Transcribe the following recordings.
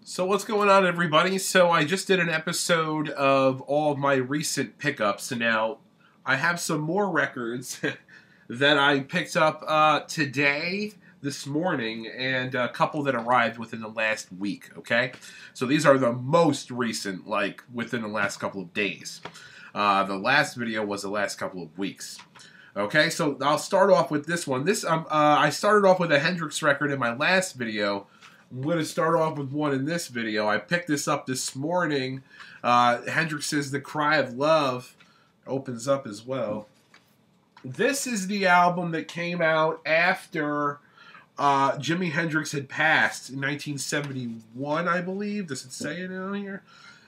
So what's going on, everybody? So I just did an episode of all of my recent pickups, and now I have some more records that I picked up today, this morning, and a couple that arrived within the last week, okay? So these are the most recent, like, within the last couple of days. The last video was the last couple of weeks. Okay, so I'll start off with this one. I started off with a Hendrix record in my last video. I'm going to start off with one in this video. I picked this up this morning. Hendrix's The Cry of Love opens up as well. This is the album that came out after Jimi Hendrix had passed in 1971, I believe. Does it say it on here?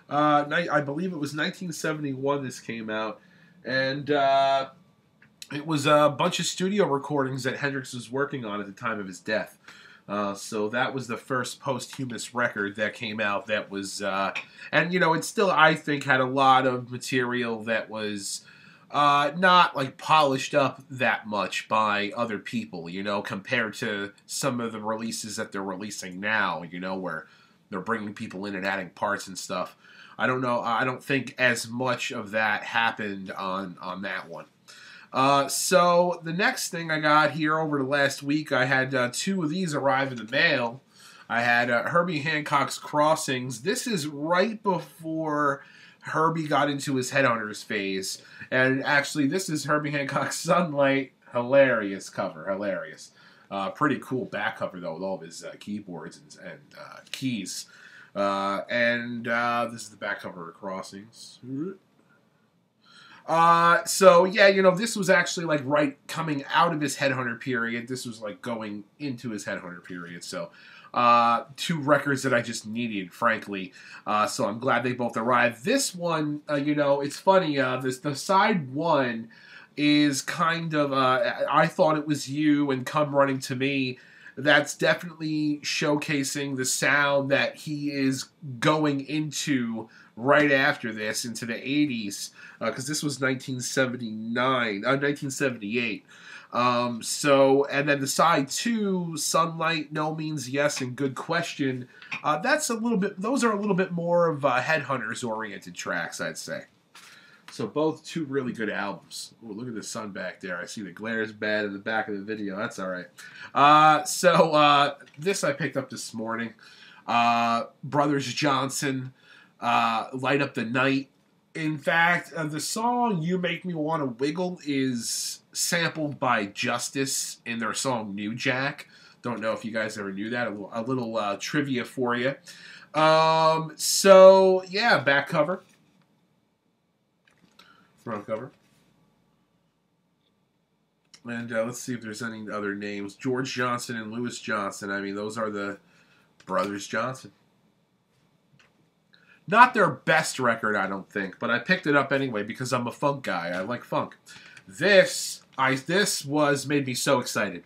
I believe it was 1971 this came out. And it was a bunch of studio recordings that Hendrix was working on at the time of his death. So that was the first posthumous record that came out that was, and you know, it still, I think, had a lot of material that was not like polished up that much by other people, you know, compared to some of the releases that they're releasing now, you know, where they're bringing people in and adding parts and stuff. I don't know, I don't think as much of that happened on that one. So the next thing I got here over the last week, I had two of these arrive in the mail. I had Herbie Hancock's Crossings. This is right before Herbie got into his Headhunters phase. And actually, this is Herbie Hancock's Sunlight. Hilarious cover. Hilarious. Pretty cool back cover, though, with all of his keyboards and keys. This is the back cover of Crossings. So yeah, you know, this was actually like right coming out of his Headhunter period. This was like going into his Headhunter period. So, two records that I just needed, frankly. So I'm glad they both arrived. This one, you know, it's funny. The side one is kind of, I Thought It Was You and Come Running to Me. That's definitely showcasing the sound that he is going into right after this, into the 80s, because this was 1978. And then the side two, Sunlight, No Means Yes, and Good Question, those are a little bit more of Headhunters-oriented tracks, I'd say. So both two really good albums. Ooh, look at the sun back there. I see the glare is bad in the back of the video. That's all right. This I picked up this morning. Brothers Johnson, Light Up the Night. In fact, the song You Make Me Want to Wiggle is sampled by Justice in their song New Jack. Don't know if you guys ever knew that. A little trivia for you. So, yeah, back cover. Front cover. And let's see if there's any other names. George Johnson and Louis Johnson. I mean, those are the Brothers Johnson. Not their best record, I don't think, but I picked it up anyway because I'm a funk guy. I like funk. This made me so excited.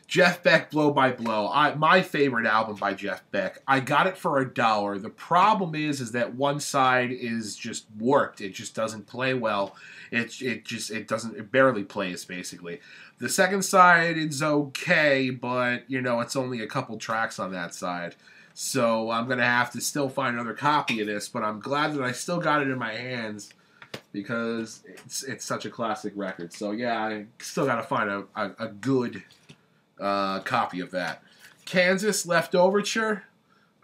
Jeff Beck, Blow by Blow. My favorite album by Jeff Beck. I got it for $1. The problem is that one side is just warped. It just doesn't play well. It barely plays, basically. The second side is okay, but you know, it's only a couple tracks on that side. So I'm gonna have to still find another copy of this, but I'm glad that I still got it in my hands because it's such a classic record. So yeah, I still gotta find a good copy of that. Kansas, Leftoverture,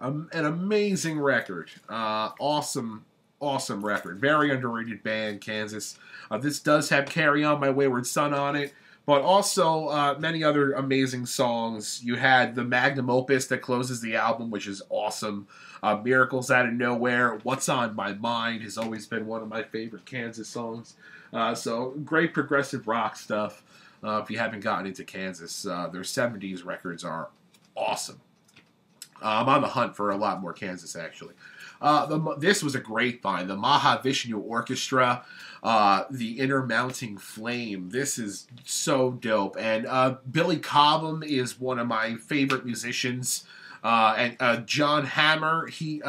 an amazing record. Awesome record. Very underrated band, Kansas. This does have Carry On My Wayward Son on it, but also many other amazing songs. You had the magnum opus that closes the album, which is awesome. Miracles Out of Nowhere, What's on My Mind has always been one of my favorite Kansas songs. So great progressive rock stuff. If you haven't gotten into Kansas, their 70s records are awesome. I'm on the hunt for a lot more Kansas, actually. This was a great find. The Mahavishnu Orchestra, The Inner Mounting Flame. This is so dope. And Billy Cobham is one of my favorite musicians. And John Hammer, he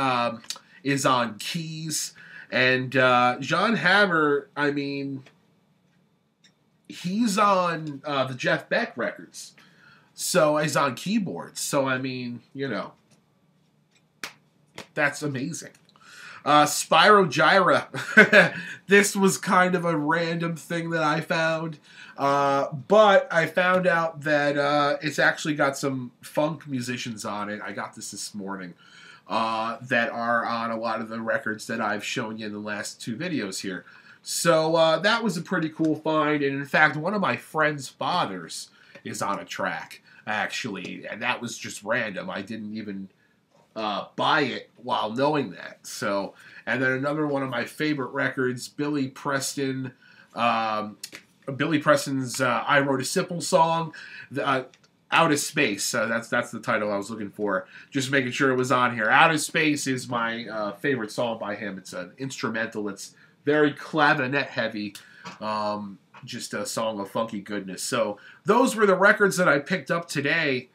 is on keys. And John Hammer, I mean, he's on the Jeff Beck records. So he's on keyboards. So, I mean, you know, that's amazing. Spyro Gyra. This was kind of a random thing that I found. But I found out that it's actually got some funk musicians on it. I got this morning. That are on a lot of the records that I've shown you in the last 2 videos here. So that was a pretty cool find. And in fact, one of my friend's fathers is on a track, actually. And that was just random. I didn't even buy it while knowing that. So, and then another one of my favorite records, Billy Preston's I Wrote a Simple Song, Out of Space. That's the title I was looking for. Just making sure it was on here. Out of Space is my favorite song by him. It's an instrumental. It's very clavinet heavy. Just a song of funky goodness. So those were the records that I picked up today.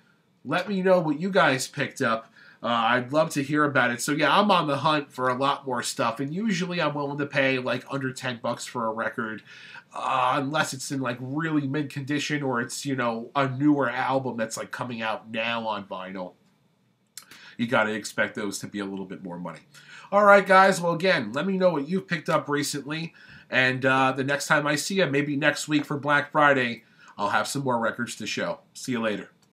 Let me know what you guys picked up. I'd love to hear about it. So yeah, I'm on the hunt for a lot more stuff, and usually I'm willing to pay like under $10 for a record, unless it's in like really mint condition or it's, you know, a newer album that's like coming out now on vinyl. You got to expect those to be a little bit more money. All right, guys. Well, again, let me know what you've picked up recently, and the next time I see you, maybe next week for Black Friday, I'll have some more records to show. See you later.